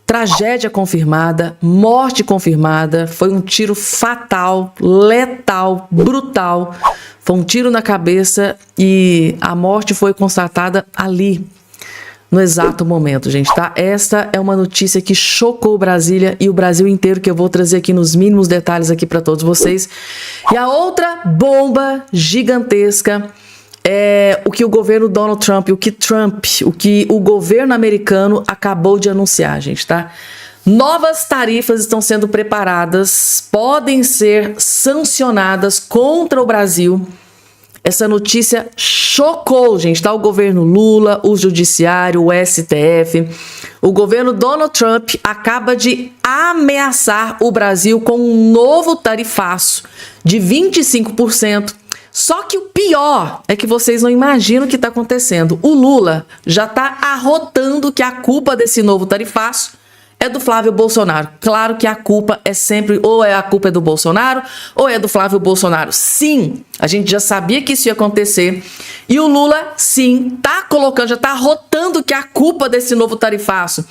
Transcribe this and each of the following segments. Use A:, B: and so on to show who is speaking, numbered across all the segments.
A: tragédia confirmada, morte confirmada, foi um tiro fatal, letal, brutal. Foi um tiro na cabeça e a morte foi constatada ali, no exato momento, gente, tá? Essa é uma notícia que chocou Brasília e o Brasil inteiro, que eu vou trazer aqui nos mínimos detalhes aqui para todos vocês. E a outra bomba gigantesca é o que o governo Donald Trump, o que o governo americano acabou de anunciar, gente, tá? Novas tarifas estão sendo preparadas, podem ser sancionadas contra o Brasil. Essa notícia chocou, gente, tá? O governo Lula, o judiciário, o STF. O governo Donald Trump acaba de ameaçar o Brasil com um novo tarifaço de 25%. Só que o pior é que vocês não imaginam o que está acontecendo. O Lula já está arrotando que a culpa desse novo tarifaço é do Flávio Bolsonaro. Claro que a culpa é sempre, ou a culpa é do Bolsonaro, ou é do Flávio Bolsonaro. Sim, a gente já sabia que isso ia acontecer. E o Lula, sim, tá colocando, já tá arrotando que a culpa desse novo tarifaço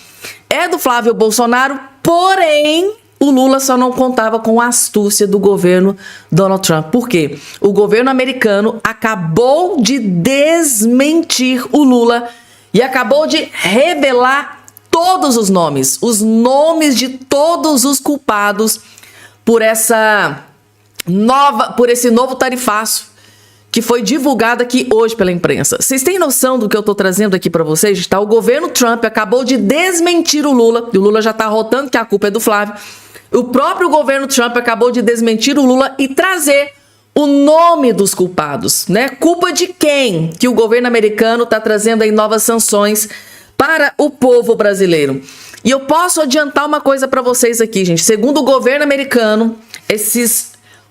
A: é do Flávio Bolsonaro, porém, o Lula só não contava com a astúcia do governo Donald Trump. Por quê? O governo americano acabou de desmentir o Lula e acabou de revelar todos os nomes de todos os culpados por esse novo tarifaço que foi divulgado aqui hoje pela imprensa. Vocês têm noção do que eu estou trazendo aqui para vocês? Tá? O governo Trump acabou de desmentir o Lula, e o Lula já está arrotando que a culpa é do Flávio. O próprio governo Trump acabou de desmentir o Lula e trazer o nome dos culpados, né? Culpa de quem? Que o governo americano está trazendo aí novas sanções para o povo brasileiro. E eu posso adiantar uma coisa para vocês aqui, gente. Segundo o governo americano,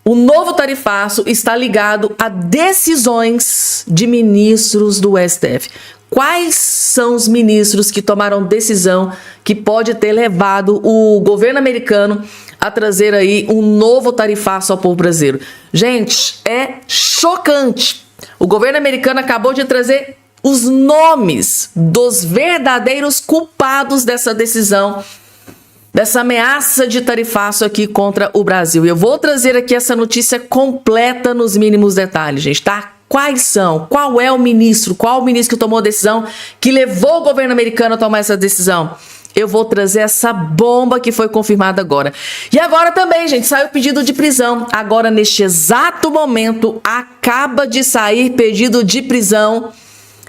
A: o novo tarifaço está ligado a decisões de ministros do STF. Quais são os ministros que tomaram decisão que pode ter levado o governo americano a trazer aí um novo tarifaço ao povo brasileiro? Gente, é chocante. O governo americano acabou de trazer os nomes dos verdadeiros culpados dessa decisão, dessa ameaça de tarifaço aqui contra o Brasil. E eu vou trazer aqui essa notícia completa nos mínimos detalhes, gente, tá? Quais são? Qual é o ministro? Qual o ministro que tomou a decisão que levou o governo americano a tomar essa decisão? Eu vou trazer essa bomba que foi confirmada agora. E agora também, gente, saiu pedido de prisão. Agora, neste exato momento, acaba de sair pedido de prisão.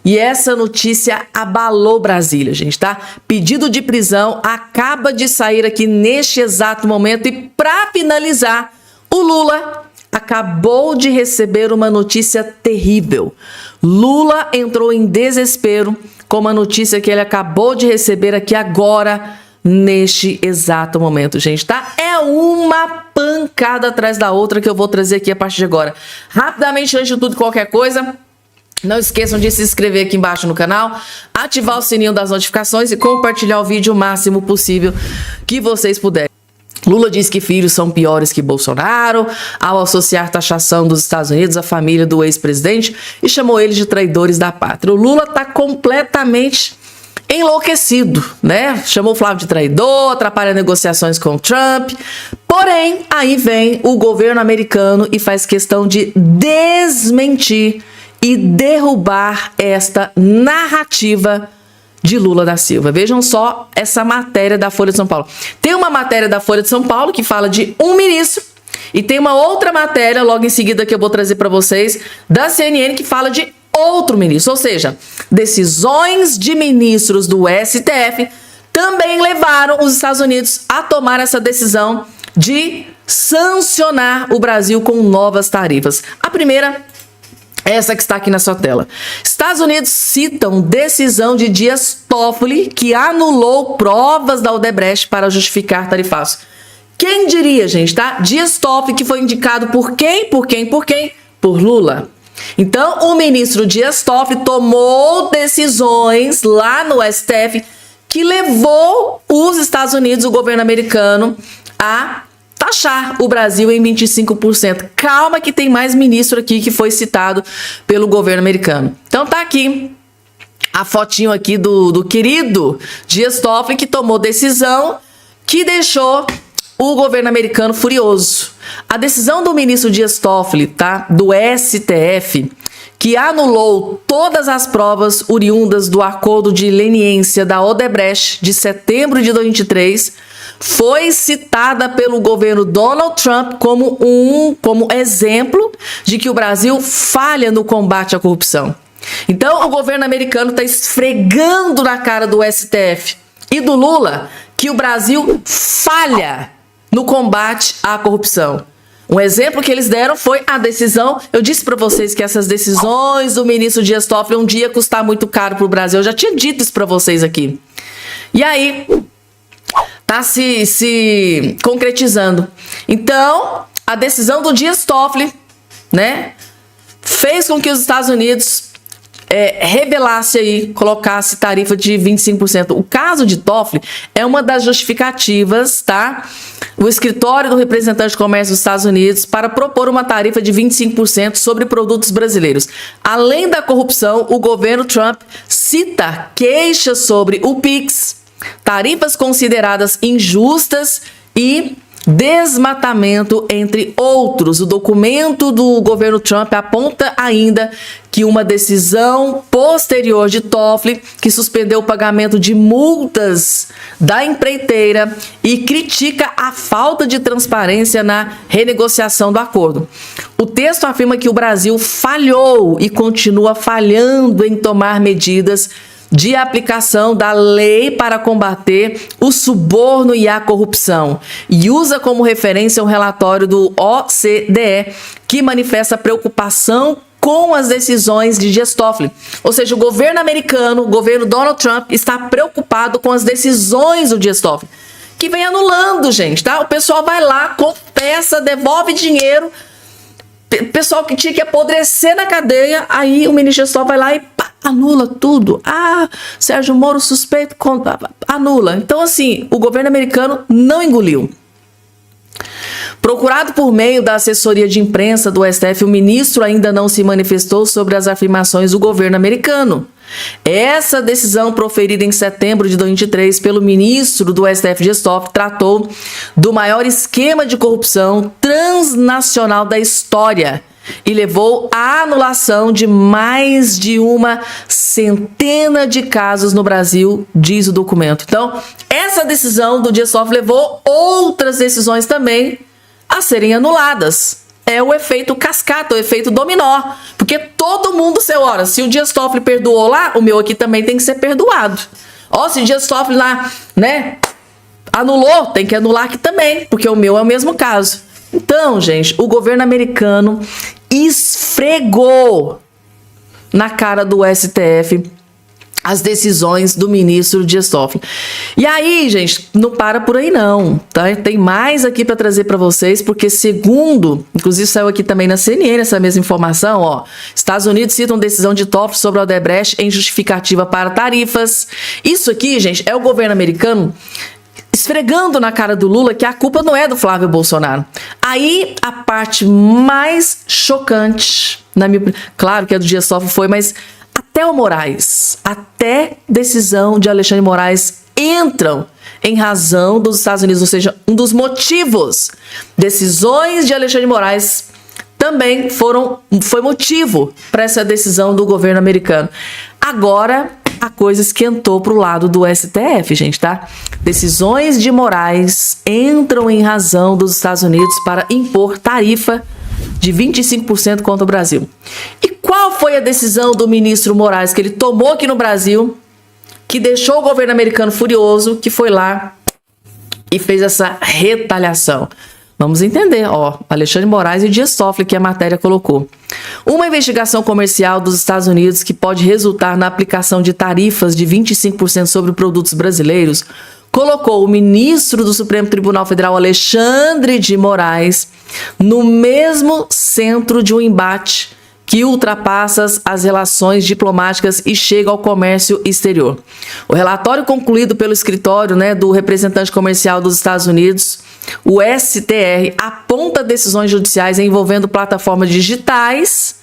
A: E essa notícia abalou Brasília, gente, tá? Pedido de prisão acaba de sair aqui neste exato momento. E para finalizar, o Lula acabou de receber uma notícia terrível. Lula entrou em desespero com uma notícia que ele acabou de receber aqui agora, neste exato momento, gente, tá? É uma pancada atrás da outra que eu vou trazer aqui a partir de agora. Rapidamente, antes de tudo, qualquer coisa, não esqueçam de se inscrever aqui embaixo no canal, ativar o sininho das notificações e compartilhar o vídeo o máximo possível que vocês puderem. Lula diz que filhos são piores que Bolsonaro ao associar taxação dos Estados Unidos à família do ex-presidente e chamou eles de traidores da pátria. O Lula está completamente enlouquecido, né? Chamou o Flávio de traidor, atrapalha negociações com o Trump. Porém, aí vem o governo americano e faz questão de desmentir e derrubar esta narrativa de Lula da Silva. Vejam só essa matéria da Folha de São Paulo. Tem uma matéria da Folha de São Paulo que fala de um ministro e tem uma outra matéria logo em seguida que eu vou trazer para vocês da CNN que fala de outro ministro. Ou seja, decisões de ministros do STF também levaram os Estados Unidos a tomar essa decisão de sancionar o Brasil com novas tarifas. A primeira, essa que está aqui na sua tela. Estados Unidos citam decisão de Dias Toffoli que anulou provas da Odebrecht para justificar tarifaço. Quem diria, gente, tá? Dias Toffoli que foi indicado por quem? Por Lula. Então, o ministro Dias Toffoli tomou decisões lá no STF que levou os Estados Unidos, o governo americano, a taxar o Brasil em 25%. Calma que tem mais ministro aqui que foi citado pelo governo americano. Então tá aqui a fotinho aqui do querido Dias Toffoli, que tomou decisão que deixou o governo americano furioso. A decisão do ministro Dias Toffoli, tá, do STF, que anulou todas as provas oriundas do acordo de leniência da Odebrecht de setembro de 2023, foi citada pelo governo Donald Trump como exemplo de que o Brasil falha no combate à corrupção. Então, o governo americano está esfregando na cara do STF e do Lula que o Brasil falha no combate à corrupção. Um exemplo que eles deram foi a decisão. Eu disse para vocês que essas decisões do ministro Dias Toffoli um dia ia custar muito caro para o Brasil. Eu já tinha dito isso para vocês aqui. E aí, tá se concretizando. Então, a decisão do Dias Toffoli, né, fez com que os Estados Unidos revelasse aí, colocasse tarifa de 25%. O caso de Toffoli é uma das justificativas, tá? O escritório do representante de comércio dos Estados Unidos para propor uma tarifa de 25% sobre produtos brasileiros. Além da corrupção, o governo Trump cita queixas sobre o PIX, tarifas consideradas injustas e desmatamento, entre outros. O documento do governo Trump aponta ainda que uma decisão posterior de Toffoli, que suspendeu o pagamento de multas da empreiteira e critica a falta de transparência na renegociação do acordo. O texto afirma que o Brasil falhou e continua falhando em tomar medidas de aplicação da lei para combater o suborno e a corrupção, e usa como referência um relatório do OCDE que manifesta preocupação com as decisões de Dias Toffoli. Ou seja, o governo americano, o governo Donald Trump, está preocupado com as decisões do Dias Toffoli, que vem anulando, gente, tá? O pessoal vai lá, confessa, devolve dinheiro, pessoal que tinha que apodrecer na cadeia, aí o ministro Dias Toffoli vai lá e anula tudo. Sérgio Moro suspeito, anula. Então, assim, o governo americano não engoliu. Procurado por meio da assessoria de imprensa do STF, o ministro ainda não se manifestou sobre as afirmações do governo americano. Essa decisão, proferida em setembro de 2023 pelo ministro do STF, Dias Toffoli, tratou do maior esquema de corrupção transnacional da história e levou à anulação de mais de uma centena de casos no Brasil, diz o documento. Então, essa decisão do Dias Toffoli levou outras decisões também a serem anuladas. É o efeito cascata, o efeito dominó. Porque todo mundo, se o Dias Toffoli perdoou lá, o meu aqui também tem que ser perdoado. Se o Dias Toffoli lá, né, anulou, tem que anular aqui também, porque o meu é o mesmo caso. Então, gente, o governo americano esfregou na cara do STF as decisões do ministro Dias Toffoli. E aí, gente, não para por aí não, tá? Tem mais aqui para trazer para vocês, porque segundo, inclusive saiu aqui também na CNN essa mesma informação, Estados Unidos citam decisão de Toffoli sobre a Odebrecht em justificativa para tarifas. Isso aqui, gente, é o governo americano esfregando na cara do Lula que a culpa não é do Flávio Bolsonaro. Aí, a parte mais chocante, claro que a do Dias Toffoli foi, mas até o Moraes, até decisão de Alexandre Moraes entram em razão dos Estados Unidos, ou seja, um dos motivos. Decisões de Alexandre de Moraes também foi motivo para essa decisão do governo americano. Agora, a coisa esquentou para o lado do STF, gente, tá? Decisões de Moraes entram em razão dos Estados Unidos para impor tarifa de 25% contra o Brasil. E qual foi a decisão do ministro Moraes que ele tomou aqui no Brasil, que deixou o governo americano furioso, que foi lá e fez essa retaliação? Vamos entender, Alexandre de Moraes e Dias Toffoli, que a matéria colocou. Uma investigação comercial dos Estados Unidos que pode resultar na aplicação de tarifas de 25% sobre produtos brasileiros colocou o ministro do Supremo Tribunal Federal, Alexandre de Moraes, no mesmo centro de um embate que ultrapassa as relações diplomáticas e chega ao comércio exterior. O relatório concluído pelo escritório, do representante comercial dos Estados Unidos o STR aponta decisões judiciais envolvendo plataformas digitais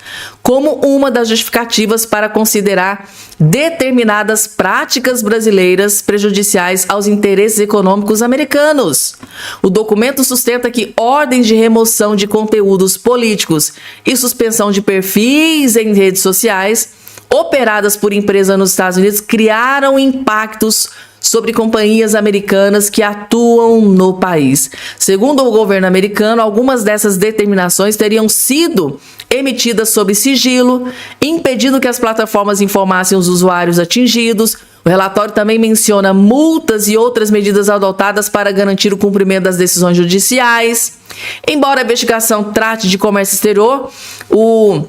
A: como uma das justificativas para considerar determinadas práticas brasileiras prejudiciais aos interesses econômicos americanos. O documento sustenta que ordens de remoção de conteúdos políticos e suspensão de perfis em redes sociais operadas por empresas nos Estados Unidos criaram impactos sobre companhias americanas que atuam no país. Segundo o governo americano, algumas dessas determinações teriam sido emitidas sob sigilo, impedindo que as plataformas informassem os usuários atingidos. O relatório também menciona multas e outras medidas adotadas para garantir o cumprimento das decisões judiciais. Embora a investigação trate de comércio exterior, o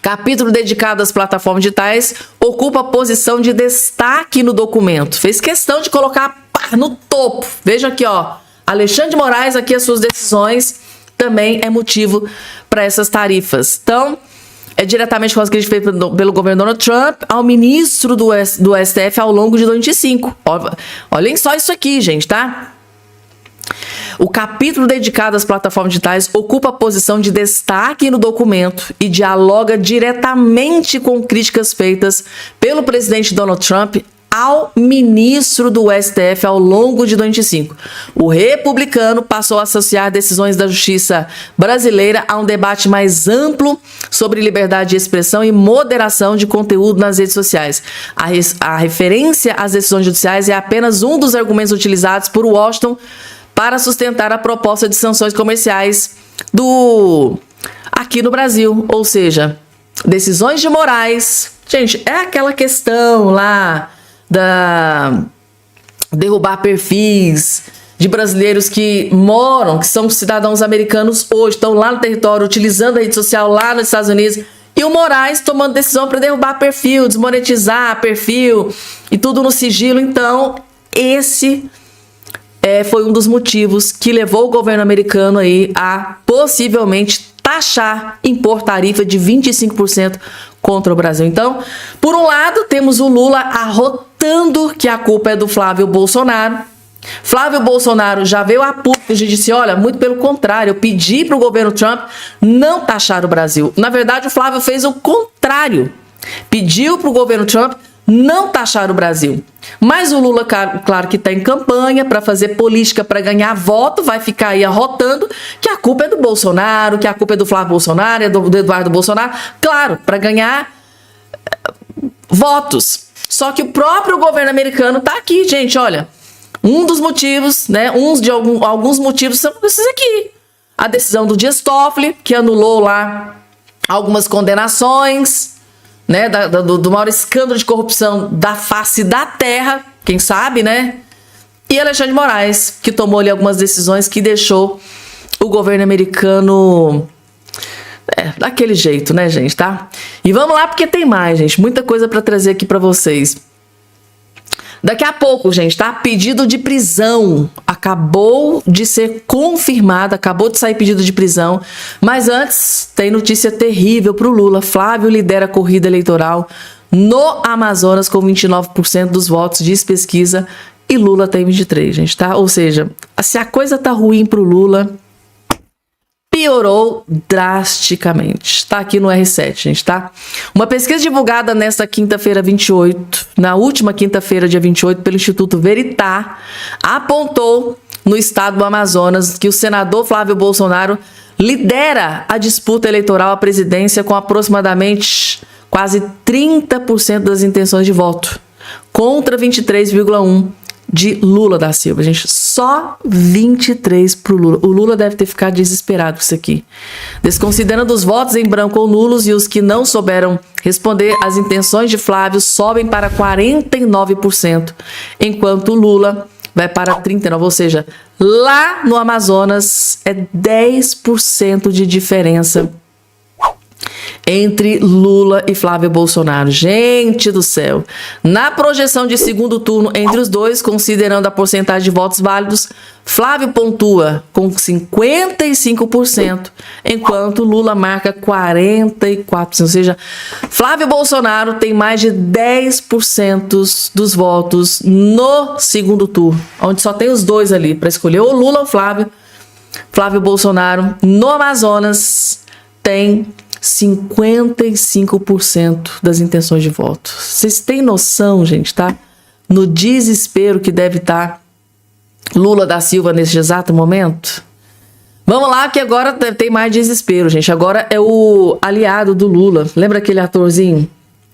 A: capítulo dedicado às plataformas digitais ocupa posição de destaque no documento. Fez questão de colocar no topo. Veja aqui, ó. Alexandre de Moraes, aqui as suas decisões também é motivo para essas tarifas. Então, é diretamente com que a gente fez pelo governo Donald Trump ao ministro do STF ao longo de 2025. Olhem só isso aqui, gente, tá? O capítulo dedicado às plataformas digitais ocupa a posição de destaque no documento e dialoga diretamente com críticas feitas pelo presidente Donald Trump ao ministro do STF ao longo de 2025. O republicano passou a associar decisões da justiça brasileira a um debate mais amplo sobre liberdade de expressão e moderação de conteúdo nas redes sociais. A referência às decisões judiciais é apenas um dos argumentos utilizados por Washington para sustentar a proposta de sanções comerciais aqui no Brasil. Ou seja, decisões de Moraes. Gente, é aquela questão lá derrubar perfis de brasileiros que são cidadãos americanos hoje, estão lá no território, utilizando a rede social lá nos Estados Unidos, e o Moraes tomando decisão para derrubar perfil, desmonetizar perfil, e tudo no sigilo. Então, esse foi um dos motivos que levou o governo americano aí a possivelmente impor tarifa de 25% contra o Brasil. Então, por um lado, temos o Lula arrotando que a culpa é do Flávio Bolsonaro. Flávio Bolsonaro já veio a público e disse, olha, muito pelo contrário, eu pedi para o governo Trump não taxar o Brasil. Na verdade, o Flávio fez o contrário. Pediu para o governo Trump não taxar o Brasil. Mas o Lula, claro que está em campanha para fazer política, para ganhar voto, vai ficar aí arrotando que a culpa é do Bolsonaro, que a culpa é do Flávio Bolsonaro, é do Eduardo Bolsonaro. Claro, para ganhar votos. Só que o próprio governo americano está aqui, gente, olha. Um dos motivos, né? Alguns motivos são esses aqui. A decisão do Dias Toffoli, que anulou lá algumas condenações, né, do maior escândalo de corrupção da face da terra, quem sabe, né? E Alexandre de Moraes, que tomou ali algumas decisões que deixou o governo americano daquele jeito, né, gente, tá? E vamos lá, porque tem mais, gente, muita coisa para trazer aqui para vocês. Daqui a pouco, gente, tá? Pedido de prisão. Acabou de ser confirmado, acabou de sair pedido de prisão. Mas antes, tem notícia terrível pro Lula. Flávio lidera a corrida eleitoral no Amazonas com 29% dos votos, diz pesquisa. E Lula tem 23%, gente, tá? Ou seja, se a coisa tá ruim pro Lula, piorou drasticamente. Tá aqui no R7, gente, tá? Uma pesquisa divulgada nesta quinta-feira 28, na última quinta-feira, dia 28, pelo Instituto Veritá, apontou no estado do Amazonas que o senador Flávio Bolsonaro lidera a disputa eleitoral à presidência com aproximadamente quase 30% das intenções de voto, contra 23,1% de Lula da Silva, gente. Só 23 pro Lula. O Lula deve ter ficado desesperado com isso aqui. Desconsiderando os votos em branco ou nulos e os que não souberam responder, as intenções de Flávio sobem para 49%, enquanto o Lula vai para 39%. Ou seja, lá no Amazonas é 10% de diferença entre Lula e Flávio Bolsonaro. Gente do céu. Na projeção de segundo turno entre os dois, considerando a porcentagem de votos válidos, Flávio pontua com 55%, enquanto Lula marca 44%. Ou seja, Flávio Bolsonaro tem mais de 10% dos votos no segundo turno, onde só tem os dois ali para escolher, ou Lula ou Flávio. Flávio Bolsonaro, no Amazonas, tem 55% das intenções de voto. Vocês têm noção, gente, tá? No desespero que deve estar Lula da Silva nesse exato momento? Vamos lá, que agora tem mais desespero, gente. Agora é o aliado do Lula. Lembra aquele atorzinho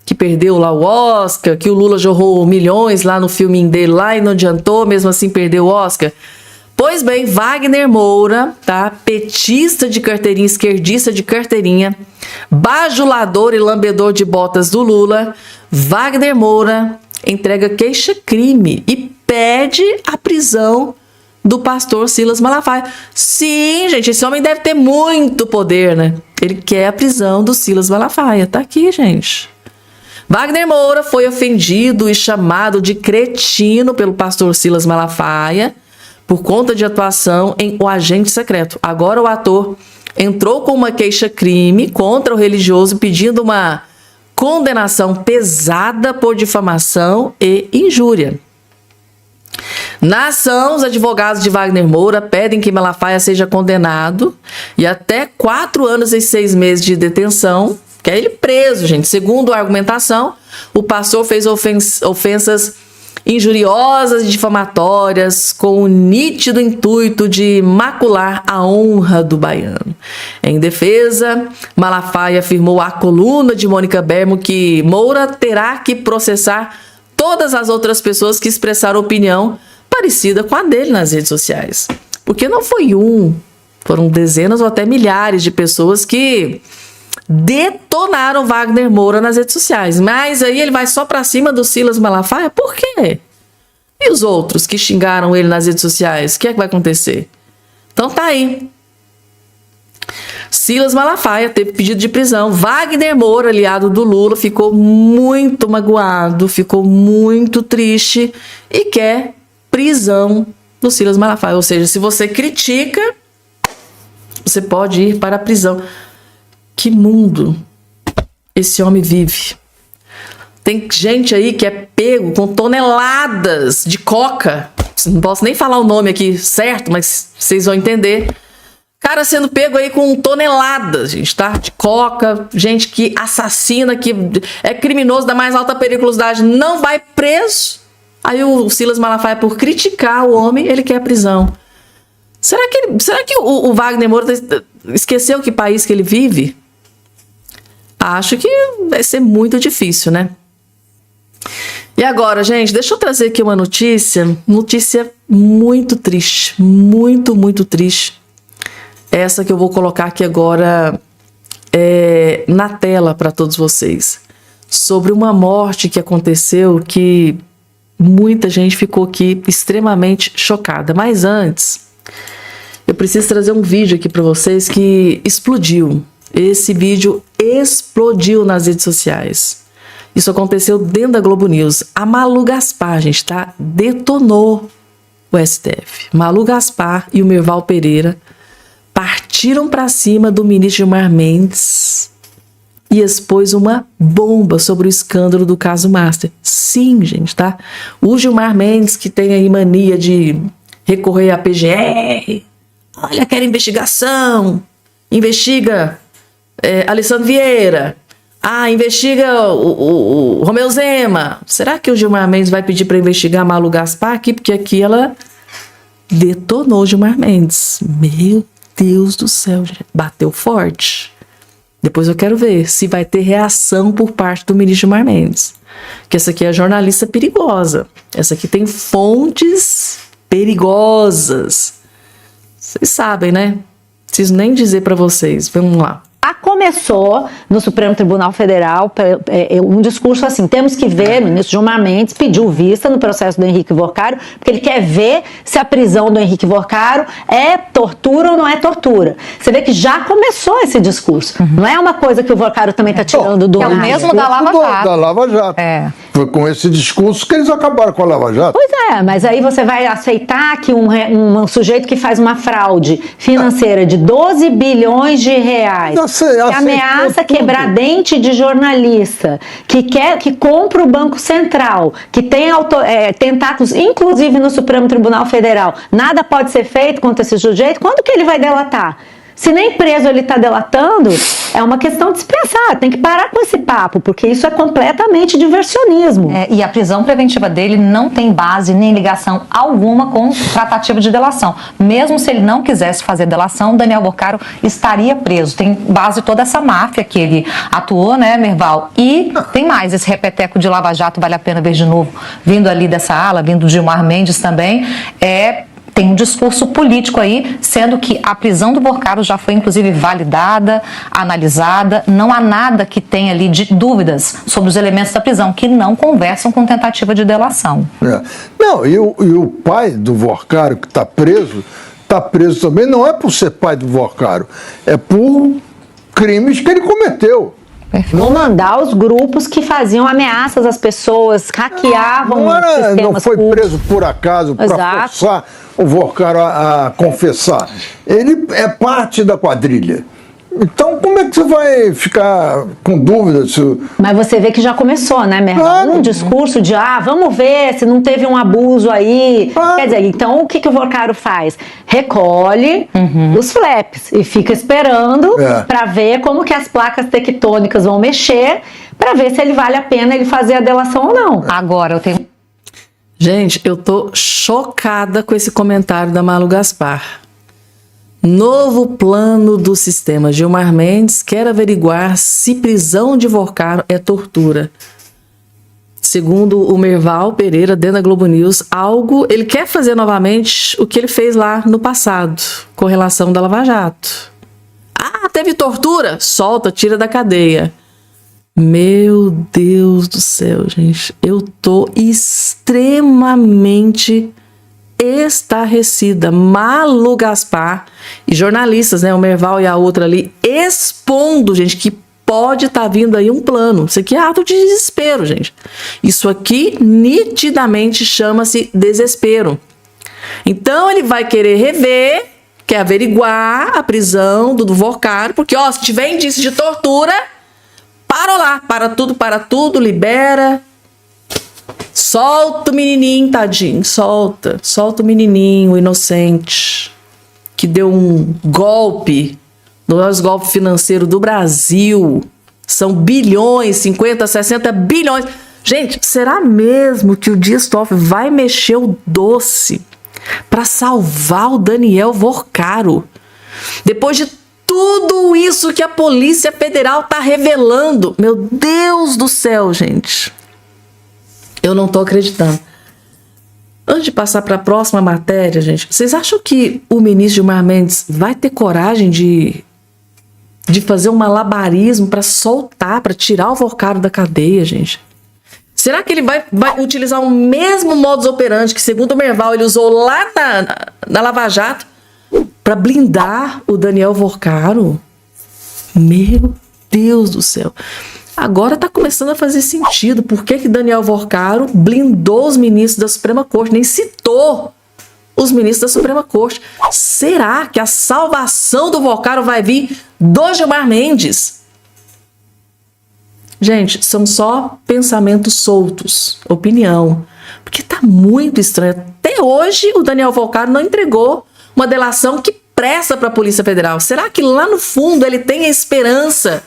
A: que perdeu lá o Oscar, que o Lula jorrou milhões lá no filminho dele lá e não adiantou, mesmo assim perdeu o Oscar? Pois bem, Wagner Moura, tá? Petista de carteirinha, esquerdista de carteirinha, bajulador e lambedor de botas do Lula, Wagner Moura entrega queixa-crime e pede a prisão do pastor Silas Malafaia. Sim, gente, esse homem deve ter muito poder, né? Ele quer a prisão do Silas Malafaia. Tá aqui, gente. Wagner Moura foi ofendido e chamado de cretino pelo pastor Silas Malafaia por conta de atuação em O Agente Secreto. Agora o ator entrou com uma queixa-crime contra o religioso pedindo uma condenação pesada por difamação e injúria. Na ação, os advogados de Wagner Moura pedem que Malafaia seja condenado e até 4 anos e 6 meses de detenção, que é ele preso, gente. Segundo a argumentação, o pastor fez ofensas injuriosas e difamatórias com o nítido intuito de macular a honra do baiano. Em defesa, Malafaia afirmou à coluna de Mônica Bermo que Moura terá que processar todas as outras pessoas que expressaram opinião parecida com a dele nas redes sociais. Porque não foi foram dezenas ou até milhares de pessoas que detonaram Wagner Moura nas redes sociais. Mas aí ele vai só pra cima do Silas Malafaia? Por quê? E os outros que xingaram ele nas redes sociais? O que é que vai acontecer? Então tá aí. Silas Malafaia teve pedido de prisão. Wagner Moura, aliado do Lula, ficou muito magoado, ficou muito triste e quer prisão do Silas Malafaia. Ou seja, se você critica, você pode ir para a prisão. Que mundo esse homem vive? Tem gente aí que é pego com toneladas de coca. Não posso nem falar o nome aqui certo, mas vocês vão entender. Cara sendo pego aí com toneladas, gente, tá? De coca, gente que assassina, que é criminoso da mais alta periculosidade, não vai preso. Aí o Silas Malafaia, por criticar o homem, ele quer prisão. Será que o Wagner Moura esqueceu que país que ele vive? Acho que vai ser muito difícil, né? E agora, gente, deixa eu trazer aqui uma notícia muito triste, muito, muito triste. Essa que eu vou colocar aqui agora na tela para todos vocês. Sobre uma morte que aconteceu que muita gente ficou aqui extremamente chocada. Mas antes, eu preciso trazer um vídeo aqui para vocês que explodiu. Esse vídeo explodiu nas redes sociais. Isso aconteceu dentro da Globo News. A Malu Gaspar, gente, tá? Detonou o STF. Malu Gaspar e o Mirval Pereira partiram para cima do ministro Gilmar Mendes e expôs uma bomba sobre o escândalo do caso Master. Sim, gente, tá? O Gilmar Mendes, que tem aí mania de recorrer à PGR, olha, quer investigação, investiga Alessandro Vieira, investiga o Romeu Zema. Será que o Gilmar Mendes vai pedir para investigar a Malu Gaspar aqui? Porque aqui ela detonou o Gilmar Mendes. Meu Deus do céu, gente. Bateu forte. Depois eu quero ver se vai ter reação por parte do ministro Gilmar Mendes. Que essa aqui é jornalista perigosa. Essa aqui tem fontes perigosas. Vocês sabem, né? Preciso nem dizer para vocês. Vamos lá.
B: A começou no Supremo Tribunal Federal um discurso assim, temos que ver, o ministro Gilmar Mendes pediu vista no processo do Henrique Vorcaro, porque ele quer ver se a prisão do Henrique Vorcaro é tortura ou não é tortura. Você vê que já começou esse discurso. Não é uma coisa que o Vorcaro também está tirando do ar.
C: É o mesmo da Lava Jato.
D: Da Lava Jato. Foi com esse discurso que eles acabaram com a Lava Jato.
B: Pois é, mas aí você vai aceitar que um sujeito que faz uma fraude financeira de 12 bilhões de reais, que ameaça quebrar dente de jornalista, que compra o Banco Central, que tem tentáculos, inclusive no Supremo Tribunal Federal, nada pode ser feito contra esse sujeito, quando que ele vai delatar? Se nem preso ele está delatando, é uma questão de se pensar, tem que parar com esse papo, porque isso é completamente diversionismo.
C: E a prisão preventiva dele não tem base nem ligação alguma com tratativa de delação. Mesmo se ele não quisesse fazer delação, Daniel Vorcaro estaria preso. Tem base toda essa máfia que ele atuou, né, Merval? E tem mais, esse repeteco de Lava Jato, vale a pena ver de novo, vindo ali dessa ala, vindo de Gilmar Mendes também, tem um discurso político aí, sendo que a prisão do Vorcaro já foi, inclusive, validada, analisada. Não há nada que tenha ali de dúvidas sobre os elementos da prisão, que não conversam com tentativa de delação.
D: Não, e o pai do Vorcaro, que está preso também, não é por ser pai do Vorcaro, é por crimes que ele cometeu.
B: Comandar os grupos que faziam ameaças às pessoas, hackeavam sistemas
D: não foi
B: públicos.
D: preso por acaso para forçar o Vorcaro a confessar. Ele é parte da quadrilha. Então, como é que você vai ficar com dúvidas?
B: Mas você vê que já começou, né, Merval?
D: Claro.
B: Um discurso de, vamos ver se não teve um abuso aí.
D: Claro.
B: Quer dizer, então o que o Vorcaro faz? Recolhe os flaps e fica esperando para ver como que as placas tectônicas vão mexer, para ver se ele vale a pena ele fazer a delação ou não.
C: Agora, eu tenho...
A: Gente, eu tô chocada com esse comentário da Malu Gaspar. Novo plano do sistema. Gilmar Mendes quer averiguar se prisão de Vorcaro é tortura. Segundo o Merval Pereira, dentro da Globo News, ele quer fazer novamente o que ele fez lá no passado, com relação da Lava Jato. Teve tortura? Solta, tira da cadeia. Meu Deus do céu, gente. Eu tô extremamente estarrecida. Malu Gaspar e jornalistas, né, o Merval e a outra ali, expondo, gente, que pode estar vindo aí um plano. Isso aqui é ato de desespero, gente. Isso aqui nitidamente chama-se desespero. Então ele vai querer rever, quer averiguar a prisão do Vorcaro, porque, se tiver indício de tortura, para tudo, libera. Solta o menininho, tadinho, solta o menininho, o inocente, que deu um golpe, no maior golpe financeiro do Brasil. São bilhões, 50, 60 bilhões. Gente, será mesmo que o Dias Toffoli vai mexer o doce para salvar o Daniel Vorcaro? Depois de tudo isso que a Polícia Federal tá revelando. Meu Deus do céu, gente. Eu não tô acreditando. Antes de passar para a próxima matéria, gente, vocês acham que o ministro Gilmar Mendes vai ter coragem de fazer um malabarismo para soltar, para tirar o Vorcaro da cadeia, gente? Será que ele vai utilizar o mesmo modus operandi que, segundo o Merval, ele usou lá na Lava Jato para blindar o Daniel Vorcaro? Meu Deus do céu. Agora está começando a fazer sentido. Por que Daniel Vorcaro blindou os ministros da Suprema Corte? Nem citou os ministros da Suprema Corte. Será que a salvação do Vorcaro vai vir do Gilmar Mendes? Gente, são só pensamentos soltos, opinião. Porque tá muito estranho. Até hoje o Daniel Vorcaro não entregou uma delação que presta para a Polícia Federal. Será que lá no fundo ele tem a esperança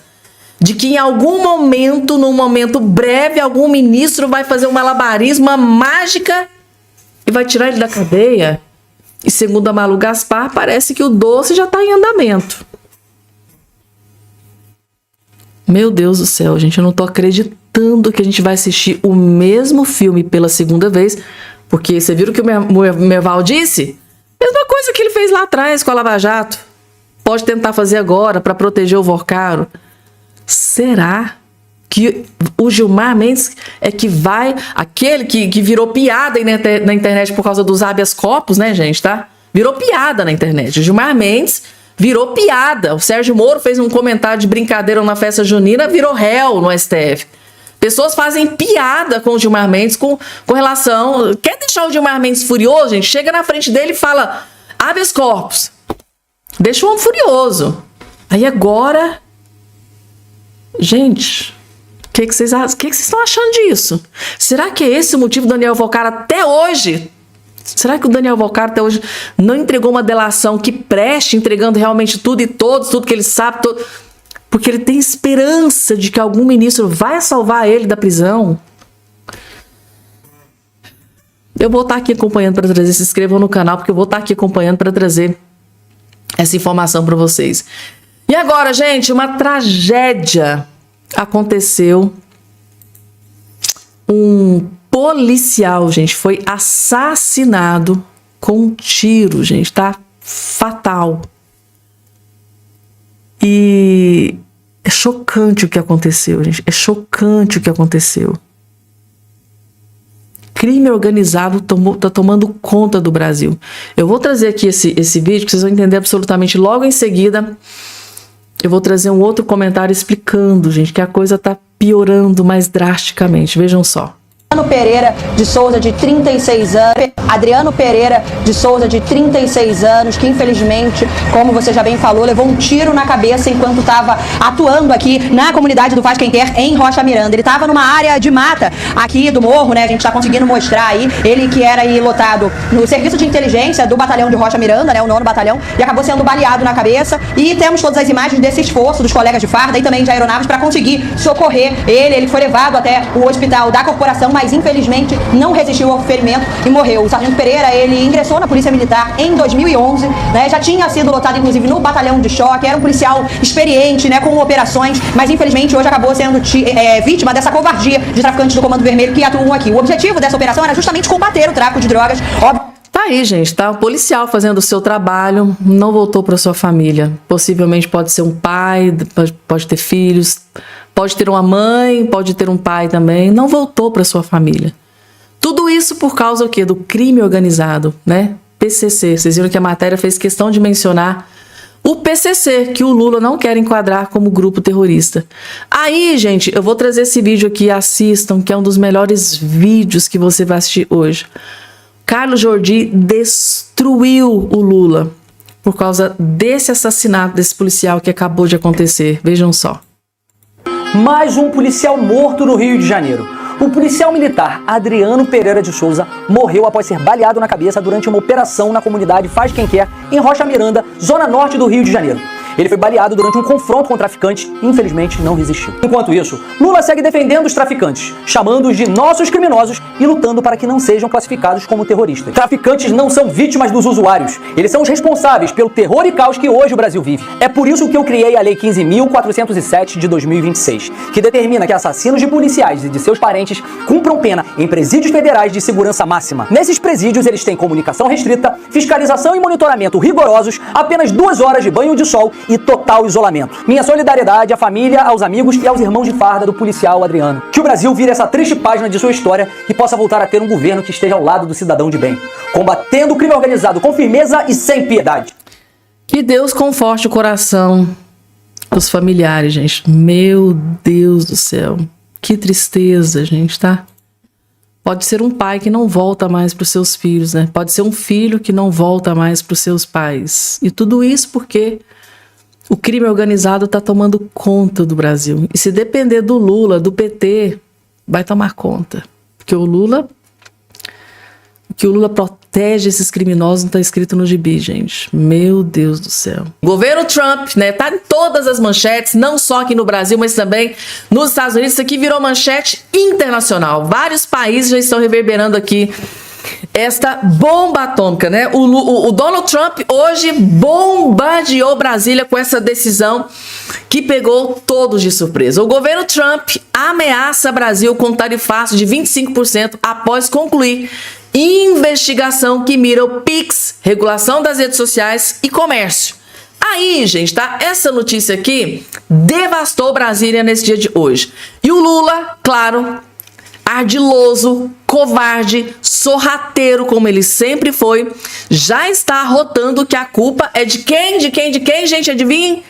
A: de que em algum momento, num momento breve, algum ministro vai fazer um malabarismo, uma mágica e vai tirar ele da cadeia? E segundo a Malu Gaspar, parece que o doce já está em andamento. Meu Deus do céu, gente, eu não tô acreditando que a gente vai assistir o mesmo filme pela segunda vez, porque você viram o que o Merval disse? Mesma coisa que ele fez lá atrás com a Lava Jato. pode tentar fazer agora para proteger o Vorcaro? Será que o Gilmar Mendes é que vai... Aquele que virou piada aí na internet por causa dos habeas corpus, né, gente, tá? Virou piada na internet. O Gilmar Mendes virou piada. O Sérgio Moro fez um comentário de brincadeira na festa junina, virou réu no STF. Pessoas fazem piada com o Gilmar Mendes com relação... Quer deixar o Gilmar Mendes furioso, gente? Chega na frente dele e fala habeas corpus. Deixa o homem furioso. Aí agora... Gente... O que vocês estão achando disso? Será que é esse o motivo do Daniel Vorcaro até hoje? Será que o Daniel Vorcaro até hoje não entregou uma delação que preste, entregando realmente tudo e todos, tudo que ele sabe, porque ele tem esperança de que algum ministro vai salvar ele da prisão? Eu vou estar aqui acompanhando para trazer, se inscrevam no canal, porque eu vou estar aqui acompanhando para trazer essa informação para vocês. E agora, gente, uma tragédia aconteceu. Um policial, gente, foi assassinado com um tiro, gente, tá? Fatal. E é chocante o que aconteceu, gente. É chocante o que aconteceu. Crime organizado tá tomando conta do Brasil. Eu vou trazer aqui esse vídeo que vocês vão entender absolutamente logo em seguida. Eu vou trazer um outro comentário explicando, gente, que a coisa tá piorando mais drasticamente. Vejam só.
E: Adriano Pereira de Souza, de 36 anos. Adriano Pereira de Souza, de 36 anos, que infelizmente, como você já bem falou, levou um tiro na cabeça enquanto estava atuando aqui na comunidade do Faz Quem Quer, em Rocha Miranda. Ele estava numa área de mata aqui do morro, né? A gente está conseguindo mostrar aí. Ele que era aí lotado no serviço de inteligência do batalhão de Rocha Miranda, né? O 9º batalhão, e acabou sendo baleado na cabeça. E temos todas as imagens desse esforço dos colegas de farda e também de aeronaves para conseguir socorrer ele. Ele foi levado até o hospital da corporação, mas infelizmente não resistiu ao ferimento e morreu. O sargento Pereira, ele ingressou na Polícia Militar em 2011, né? Já tinha sido lotado inclusive no batalhão de choque, era um policial experiente, né, com operações, mas infelizmente hoje acabou sendo vítima dessa covardia de traficantes do Comando Vermelho que atuam aqui. O objetivo dessa operação era justamente combater o tráfico de drogas.
A: Tá aí, gente, tá? O policial fazendo o seu trabalho, não voltou para sua família. Possivelmente pode ser um pai, pode ter filhos, pode ter uma mãe, pode ter um pai também. Não voltou para sua família. Tudo isso por causa o quê? Do crime organizado, né? PCC. Vocês viram que a matéria fez questão de mencionar o PCC, que o Lula não quer enquadrar como grupo terrorista. Aí, gente, eu vou trazer esse vídeo aqui, assistam, que é um dos melhores vídeos que você vai assistir hoje. Carlos Jordi destruiu o Lula por causa desse assassinato desse policial que acabou de acontecer. Vejam só.
F: Mais um policial morto no Rio de Janeiro. O policial militar Adriano Pereira de Souza morreu após ser baleado na cabeça durante uma operação na comunidade Faz Quem Quer, em Rocha Miranda, zona norte do Rio de Janeiro. Ele foi baleado durante um confronto com traficantes e, infelizmente, não resistiu. Enquanto isso, Lula segue defendendo os traficantes, chamando-os de nossos criminosos e lutando para que não sejam classificados como terroristas. Traficantes não são vítimas dos usuários. Eles são os responsáveis pelo terror e caos que hoje o Brasil vive. É por isso que eu criei a Lei 15.407 de 2026, que determina que assassinos de policiais e de seus parentes cumpram pena em presídios federais de segurança máxima. Nesses presídios, eles têm comunicação restrita, fiscalização e monitoramento rigorosos, apenas 2 horas de banho de sol e total isolamento. Minha solidariedade à família, aos amigos e aos irmãos de farda do policial Adriano. Que o Brasil vire essa triste página de sua história e possa voltar a ter um governo que esteja ao lado do cidadão de bem, combatendo o crime organizado com firmeza e sem piedade.
A: Que Deus conforte o coração dos familiares, gente. Meu Deus do céu. Que tristeza, gente, tá? Pode ser um pai que não volta mais para os seus filhos, né? Pode ser um filho que não volta mais para os seus pais. E tudo isso porque o crime organizado está tomando conta do Brasil. E se depender do Lula, do PT, vai tomar conta. Porque o Lula protege esses criminosos não está escrito no gibi, gente. Meu Deus do céu. O governo Trump, né, tá em todas as manchetes, não só aqui no Brasil, mas também nos Estados Unidos. Isso aqui virou manchete internacional. Vários países já estão reverberando aqui esta bomba atômica, né? O Donald Trump hoje bombardeou Brasília com essa decisão que pegou todos de surpresa. O governo Trump ameaça Brasil com tarifaço de 25% após concluir investigação que mira o PIX, regulação das redes sociais e comércio. Aí, gente, tá? Essa notícia aqui devastou Brasília nesse dia de hoje. E o Lula, claro, ardiloso, covarde, sorrateiro, como ele sempre foi, já está arrotando que a culpa é de quem? De quem? De quem, gente? Adivinhem?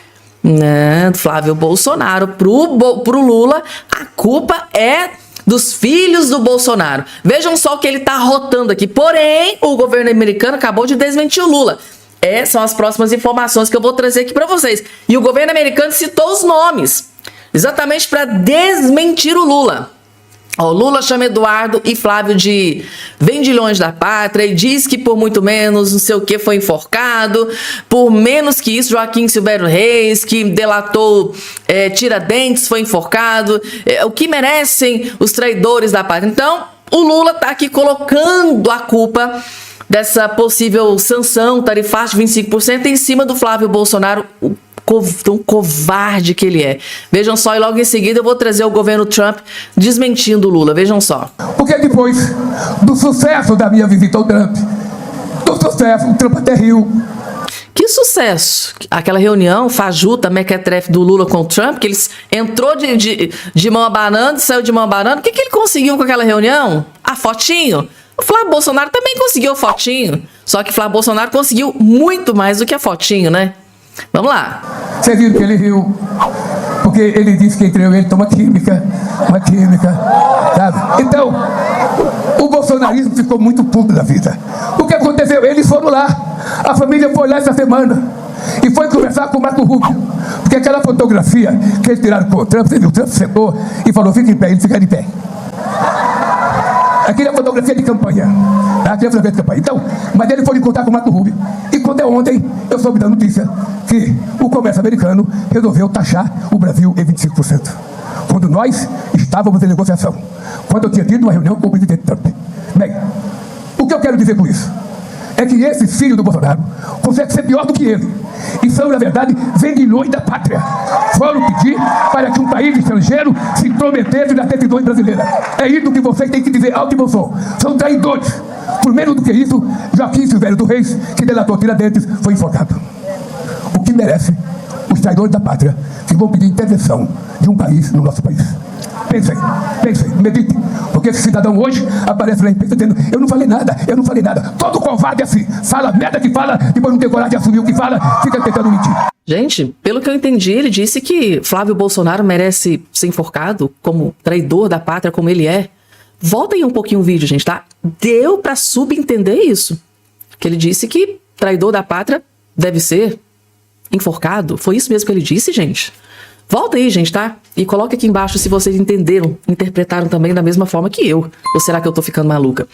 A: Do Flávio Bolsonaro. Pro Lula, a culpa é dos filhos do Bolsonaro. Vejam só o que ele está arrotando aqui. Porém, o governo americano acabou de desmentir o Lula. São as próximas informações que eu vou trazer aqui para vocês. E o governo americano citou os nomes, exatamente para desmentir o Lula. O Lula chama Eduardo e Flávio de vendilhões da pátria e diz que por muito menos, não sei o que, foi enforcado. Por menos que isso, Joaquim Silvério Reis, que delatou Tiradentes, foi enforcado. O que merecem os traidores da pátria? Então, o Lula está aqui colocando a culpa dessa possível sanção tarifária de 25% em cima do Flávio Bolsonaro, tão covarde que ele é. Vejam só, e logo em seguida eu vou trazer o governo Trump desmentindo o Lula. Vejam só.
G: Porque depois do sucesso da minha visita ao Trump, do sucesso, o Trump até riu.
A: Que sucesso! Aquela reunião fajuta, mequetrefe do Lula com o Trump, que ele entrou de mão abanando, saiu de mão abanando. O que ele conseguiu com aquela reunião? A fotinho? O Flávio Bolsonaro também conseguiu a fotinho. Só que o Flávio Bolsonaro conseguiu muito mais do que a fotinho, né? Vamos lá.
G: Vocês viram que ele riu? Porque ele disse que entre eu e ele toma química, sabe? Então, o bolsonarismo ficou muito puto da vida. O que aconteceu? Eles foram lá. A família foi lá essa semana e foi conversar com o Marco Rubio. Porque aquela fotografia que eles tiraram com o Trump, você viu, o Trump sentou e falou, fica em pé, ele fica de pé. Aquela fotografia de campanha. Aquela fotografia de campanha. Então, mas ele foi encontrar com o Marco Rubio. E quando ontem, eu soube da notícia que o comércio americano resolveu taxar o Brasil em 25%. Quando nós estávamos em negociação. Quando eu tinha tido uma reunião com o presidente Trump. Bem, o que eu quero dizer com isso? É que esse filho do Bolsonaro consegue ser pior do que ele. E são, na verdade, vendilhões da pátria. Foram pedir para que um país estrangeiro se intrometesse nas decisões brasileiras. É isso que vocês têm que dizer alto e bom som. São traidores. Por menos do que isso, Joaquim Silvério do Reis, que delatou Tiradentes, foi enforcado. O que merece os traidores da pátria que vão pedir intervenção de um país no nosso país. Pensem, meditem. Porque esse cidadão hoje aparece lá em imprensa dizendo, eu não falei nada. Todo covarde é assim, fala merda que fala, depois não tem coragem de assumir o que fala, fica tentando mentir.
A: Gente, pelo que eu entendi, ele disse que Flávio Bolsonaro merece ser enforcado como traidor da pátria, como ele é. Volta aí um pouquinho o vídeo, gente, tá? Deu pra subentender isso. Que ele disse que traidor da pátria deve ser enforcado. Foi isso mesmo que ele disse, gente? Volta aí, gente, tá? E coloca aqui embaixo se vocês entenderam, interpretaram também da mesma forma que eu. Ou será que eu tô ficando maluca?